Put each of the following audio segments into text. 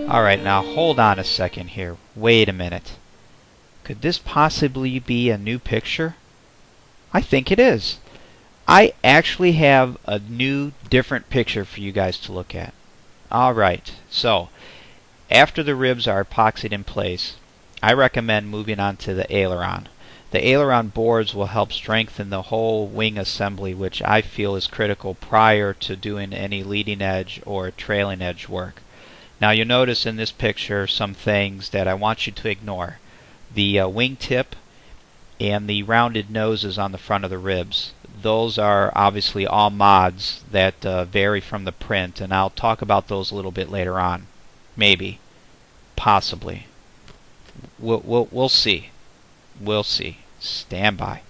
Alright, now hold on a second here. Wait a minute. Could this possibly be a new picture? I think it is. I actually have a new, different picture for you guys to look at. Alright, so after the ribs are epoxied in place, I recommend moving on to the aileron. The aileron boards will help strengthen the whole wing assembly, which I feel is critical prior to doing any leading edge or trailing edge work. Now you'll notice in this picture some things that I want you to ignore. The wing tip and the rounded noses on the front of the ribs. Those are obviously all mods that vary from the print, and I'll talk about those a little bit later on. Maybe. Possibly. We'll see. We'll see. Stand by.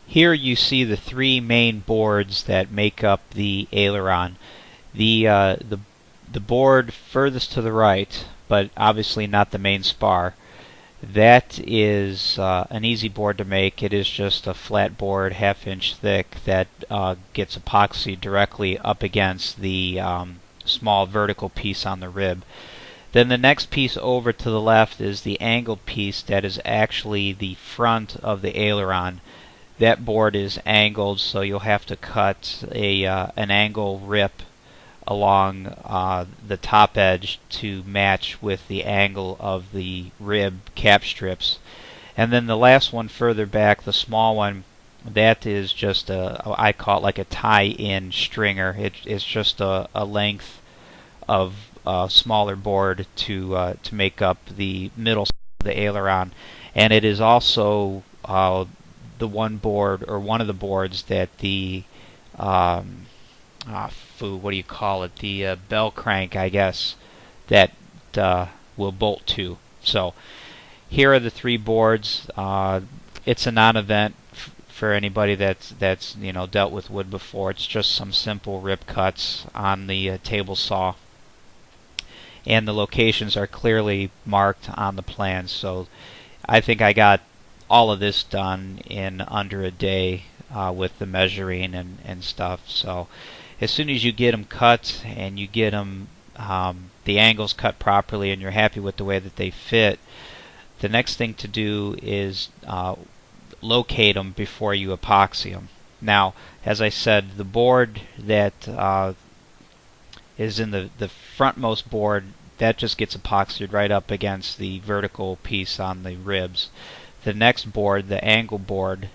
Here you see the three main boards that make up the aileron. The board furthest to the right, but obviously not the main spar, that is an easy board to make. It is just a flat board, half-inch thick, that gets epoxied directly up against the small vertical piece on the rib. Then the next piece over to the left is the angled piece that is actually the front of the aileron. That board is angled, so you'll have to cut an angle rip along the top edge to match with the angle of the rib cap strips. And then the last one further back, the small one, that is just I call it like a tie-in stringer. It's just a length of smaller board to make up the middle of the aileron, and it is also the one board, or one of the boards, that the what do you call it? The bell crank, I guess, that will bolt to. So here are the three boards. It's a non-event for anybody that's dealt with wood before. It's just some simple rip cuts on the table saw, and the locations are clearly marked on the plans. So I think I got all of this done in under a day with the measuring and stuff. So as soon as you get them cut and you get them the angles cut properly and you're happy with the way that they fit, the next thing to do is locate them before you epoxy them. Now, as I said, the board that is in the frontmost board, that just gets epoxied right up against the vertical piece on the ribs. The next board, the angle board,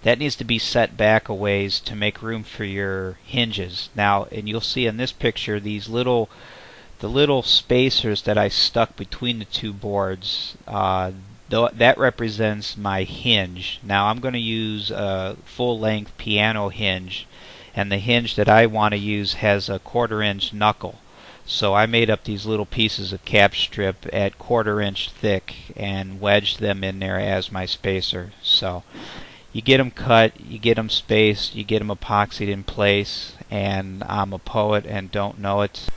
that needs to be set back a ways to make room for your hinges. Now, and you'll see in this picture the little spacers that I stuck between the two boards, that represents my hinge. Now I'm going to use a full-length piano hinge, and the hinge that I want to use has a 1/4 inch knuckle. So I made up these little pieces of cap strip at 1/4 inch thick and wedged them in there as my spacer. So you get them cut, you get them spaced, you get them epoxied in place, and I'm a poet and don't know it.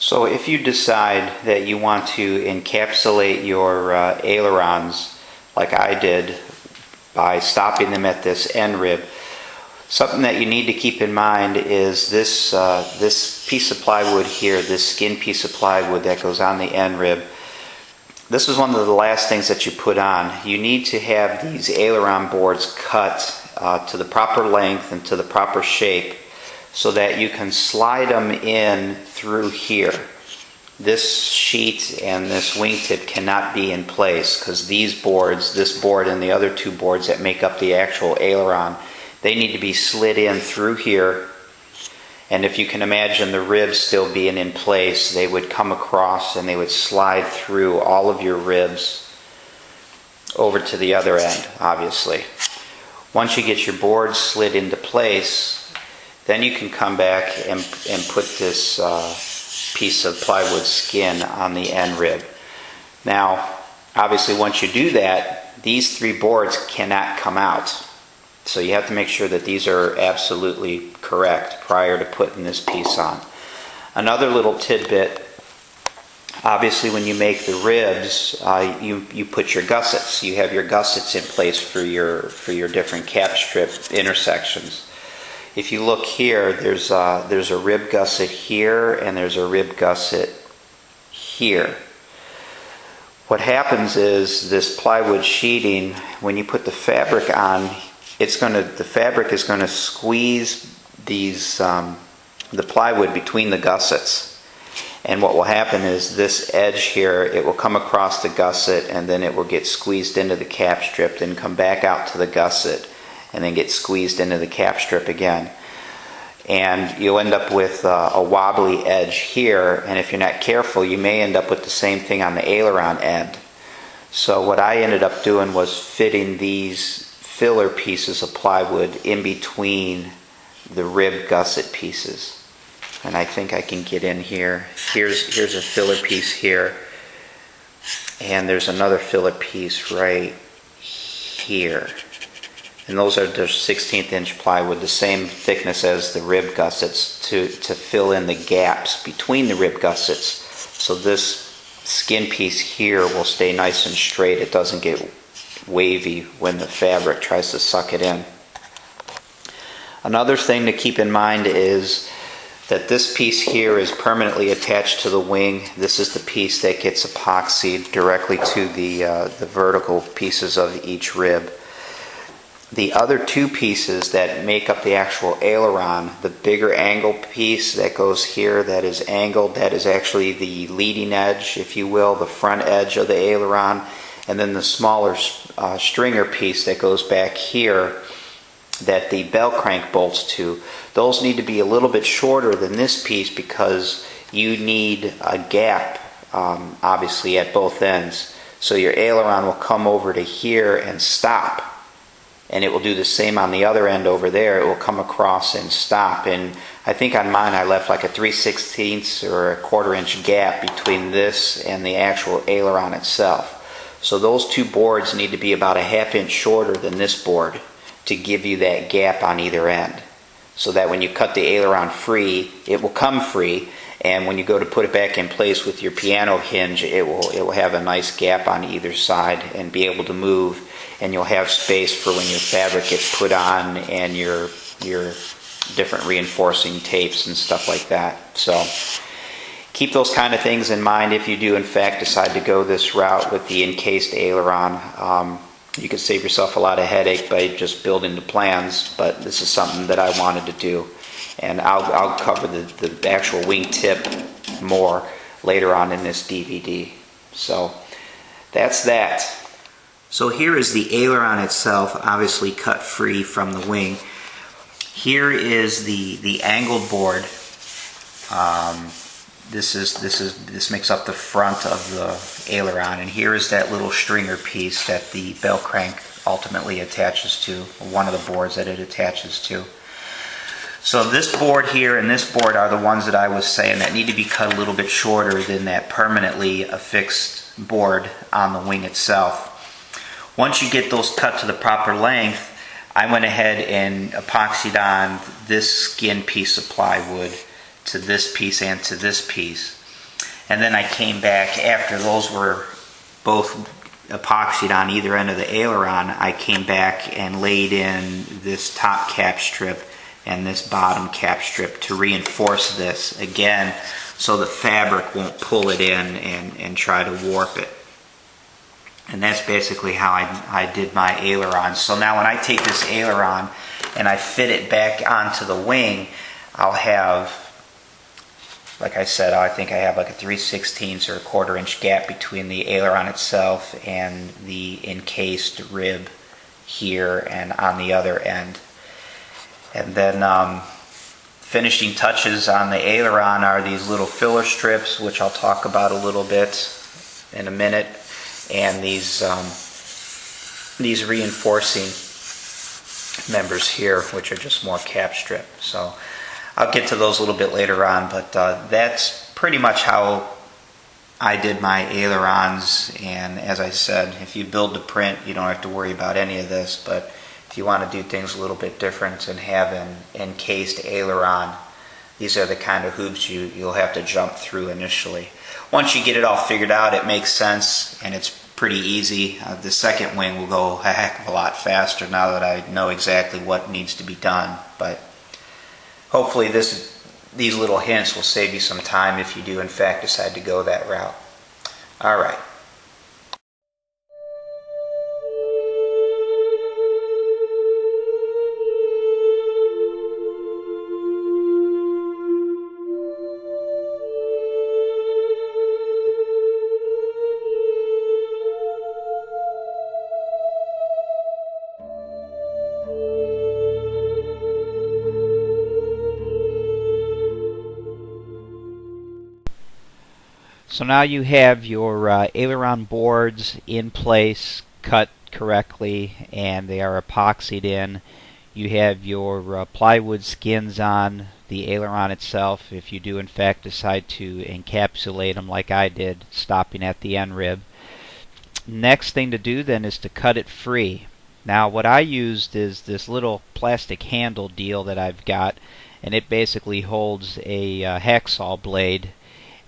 So if you decide that you want to encapsulate your ailerons like I did by stopping them at this end rib, something that you need to keep in mind is this this piece of plywood here, this skin piece of plywood that goes on the end rib. This is one of the last things that you put on. You need to have these aileron boards cut to the proper length and to the proper shape, so that you can slide them in through here. This sheet and this wingtip cannot be in place because these boards, this board and the other two boards that make up the actual aileron, they need to be slid in through here. And if you can imagine the ribs still being in place, they would come across and they would slide through all of your ribs over to the other end, obviously. Once you get your board slid into place, then you can come back and put this piece of plywood skin on the end rib. Now, obviously once you do that, these 3 boards cannot come out. So you have to make sure that these are absolutely correct prior to putting this piece on. Another little tidbit, obviously when you make the ribs, you put your gussets. You have your gussets in place for your different cap strip intersections. If you look here, there's a rib gusset here and there's a rib gusset here. What happens is this plywood sheeting, when you put the fabric on, the fabric is going to squeeze the plywood between the gussets. And what will happen is this edge here, it will come across the gusset and then it will get squeezed into the cap strip, then come back out to the gusset and then get squeezed into the cap strip again. And you'll end up with a wobbly edge here, and if you're not careful, you may end up with the same thing on the aileron end. So what I ended up doing was fitting these filler pieces of plywood in between the rib gusset pieces. And I think I can get in here. Here's a filler piece here, and there's another filler piece right here. And those are the 16th inch plywood, the same thickness as the rib gussets to fill in the gaps between the rib gussets. So this skin piece here will stay nice and straight. It doesn't get wavy when the fabric tries to suck it in. Another thing to keep in mind is that this piece here is permanently attached to the wing. This is the piece that gets epoxied directly to the vertical pieces of each rib. The other 2 pieces that make up the actual aileron, the bigger angle piece that goes here that is angled, that is actually the leading edge, if you will, the front edge of the aileron, and then the smaller stringer piece that goes back here that the bell crank bolts to. Those need to be a little bit shorter than this piece because you need a gap, obviously, at both ends. So your aileron will come over to here and stop. And it will do the same on the other end over there. It will come across and stop. And I think on mine I left like a 3/16 or a 1/4 inch gap between this and the actual aileron itself. So those 2 boards need to be about a 1/2 inch shorter than this board to give you that gap on either end. So that when you cut the aileron free, it will come free. And when you go to put it back in place with your piano hinge, it will have a nice gap on either side and be able to move. And you'll have space for when your fabric gets put on and your different reinforcing tapes and stuff like that. So keep those kind of things in mind if you do in fact decide to go this route with the encased aileron. You can save yourself a lot of headache by just building the plans, but this is something that I wanted to do. And I'll cover the actual wing tip more later on in this DVD. So that's that. So here is the aileron itself, obviously cut free from the wing. Here is the angled board. This makes up the front of the aileron, and here is that little stringer piece that the bell crank ultimately attaches to, one of the boards that it attaches to. So this board here and this board are the ones that I was saying that need to be cut a little bit shorter than that permanently affixed board on the wing itself. Once you get those cut to the proper length, I went ahead and epoxied on this skin piece of plywood to this piece and to this piece. And then I came back after those were both epoxied on either end of the aileron. I came back and laid in this top cap strip and this bottom cap strip to reinforce this again so the fabric won't pull it in and try to warp it. And that's basically how I did my aileron. So now when I take this aileron and I fit it back onto the wing, I'll have, like I said, I think I have like a 3/16 or a 1/4 inch gap between the aileron itself and the encased rib here and on the other end. And then finishing touches on the aileron are these little filler strips, which I'll talk about a little bit in a minute, and these reinforcing members here, which are just more cap strip. So I'll get to those a little bit later on, but that's pretty much how I did my ailerons, and as I said, if you build the print, you don't have to worry about any of this, but if you want to do things a little bit different and have an encased aileron, these are the kind of hoops you'll have to jump through initially. Once you get it all figured out, it makes sense and it's pretty easy. The second wing will go a heck of a lot faster now that I know exactly what needs to be done. But hopefully these little hints will save you some time if you do in fact decide to go that route. Alright. So now you have your aileron boards in place, cut correctly, and they are epoxied in. You have your plywood skins on the aileron itself if you do in fact decide to encapsulate them like I did, stopping at the end rib. Next thing to do then is to cut it free. Now what I used is this little plastic handle deal that I've got, and it basically holds a hacksaw blade.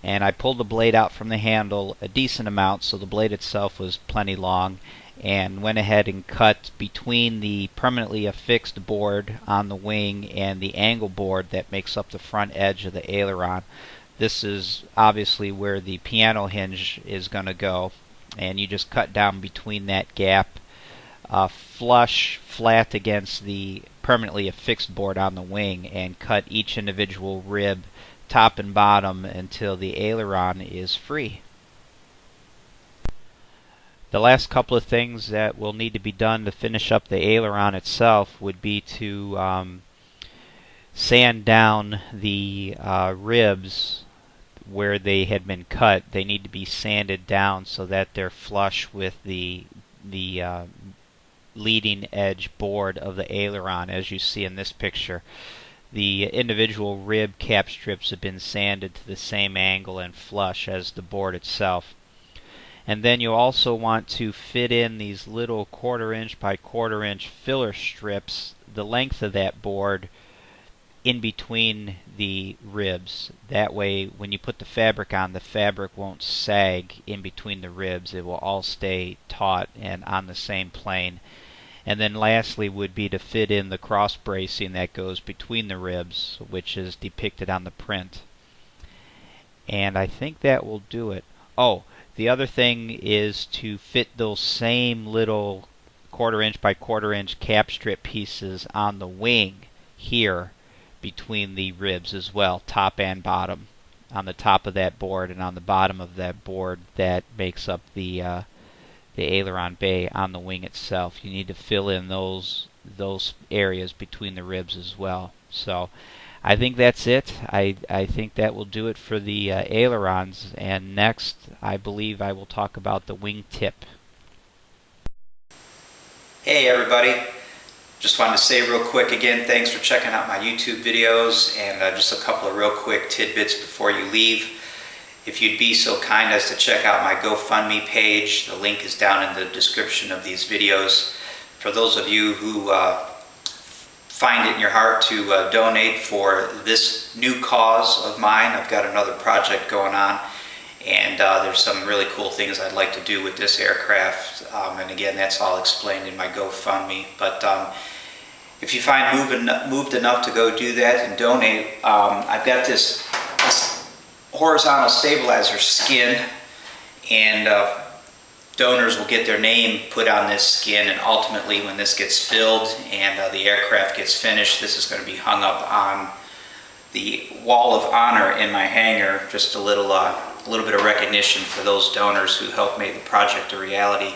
And I pulled the blade out from the handle a decent amount, so the blade itself was plenty long, and went ahead and cut between the permanently affixed board on the wing and the angle board that makes up the front edge of the aileron. This is obviously where the piano hinge is going to go, and you just cut down between that gap, flush flat against the permanently affixed board on the wing, and cut each individual rib top and bottom until the aileron is free. The last couple of things that will need to be done to finish up the aileron itself would be to sand down the ribs where they had been cut. They need to be sanded down so that they're flush with the leading edge board of the aileron, as you see in this picture. The individual rib cap strips have been sanded to the same angle and flush as the board itself. And then you also want to fit in these little 1/4 inch by 1/4 inch filler strips, the length of that board, in between the ribs. That way when you put the fabric on, the fabric won't sag in between the ribs. It will all stay taut and on the same plane. And then lastly would be to fit in the cross bracing that goes between the ribs, which is depicted on the print. And I think that will do it. Oh, the other thing is to fit those same little 1/4 inch by 1/4 inch cap strip pieces on the wing here between the ribs as well, top and bottom, on the top of that board and on the bottom of that board that makes up the aileron bay on the wing itself. You need to fill in those areas between the ribs as well. So I think that's it. I think that will do it for the ailerons, and next I believe I will talk about the wing tip. Hey everybody, just wanted to say real quick again, thanks for checking out my YouTube videos, and just a couple of real quick tidbits before you leave. If you'd be so kind as to check out my GoFundMe page, the link is down in the description of these videos. For those of you who find it in your heart to donate for this new cause of mine, I've got another project going on, and there's some really cool things I'd like to do with this aircraft, and again, that's all explained in my GoFundMe. But if you find moved enough to go do that and donate, I've got this horizontal stabilizer skin, and donors will get their name put on this skin, and ultimately when this gets filled and the aircraft gets finished, this is going to be hung up on the wall of honor in my hangar. Just a little bit of recognition for those donors who helped make the project a reality.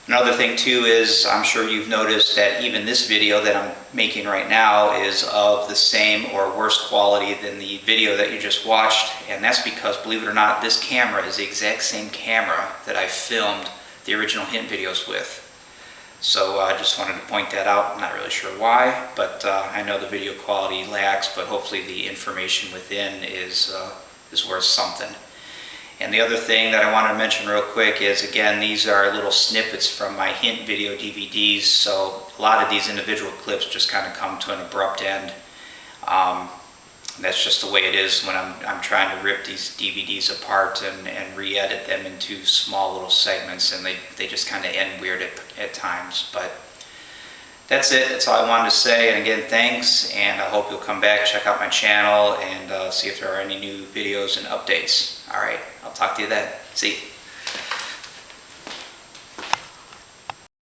Another thing too is, I'm sure you've noticed that even this video that I'm making right now is of the same or worse quality than the video that you just watched, and that's because, believe it or not, this camera is the exact same camera that I filmed the original hint videos with. So I just wanted to point that out. I'm not really sure why, but I know the video quality lacks, but hopefully the information within is is worth something. And the other thing that I wanted to mention real quick is, again, these are little snippets from my hint video DVDs, so a lot of these individual clips just kind of come to an abrupt end. That's just the way it is when I'm trying to rip these DVDs apart and re-edit them into small little segments, and they just kind of end weird at times. But that's it. That's all I wanted to say. And again, thanks, and I hope you'll come back, check out my channel, and see if there are any new videos and updates. All right, I'll talk to you then. See you.